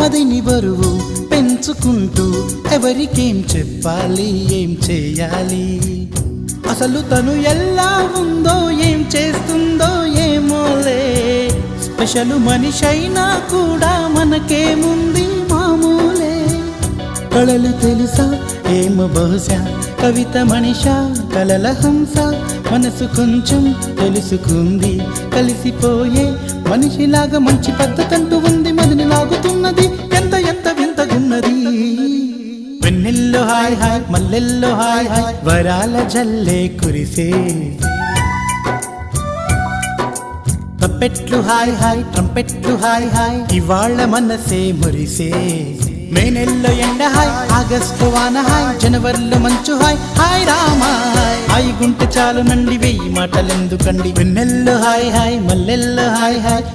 మదిని బరువు పెంచుకుంటూ ఎవరికేం చెప్పాలి ఏం చేయాలి అసలు తను ఎలా ఉందో ఏం చేస్తుందో ఏమోలే స్పెషల్ మనిషైనా కూడా మనకేముంది మామూలే కళలు తెలుసా ఏమో బహుశా కవిత మనిషా కలల హంస మనసు కొంచెం తెలుసుకుంది కలిసిపోయే మనిషిలాగా మంచి పద్ధతంటూ ఉంది మదిని లాగుతున్నది ఎంత ఎంత వింతగున్నది వెన్నెల్లో హాయ్ హాయ్ మల్లెల్లో హాయ్ హాయ్ వరాల జల్లే కురిసే తప్పెట్లు హాయ్ హాయ్ ట్రంపెట్లు హాయ్ హాయ్ ఇవాళ్ళ మనసే మురిసే మే నెలలో ఎండ హాయ్ ఆగస్టు వాన హాయ్ జనవరిలో మంచు హాయ్ హాయ్ రామా హాయ్ గుంటె చాలు నండి వెయ్యి మాటలెందుకండి వెన్నెల్లో హాయ్ హాయ్ మల్లెల్లో హాయ్ హాయ్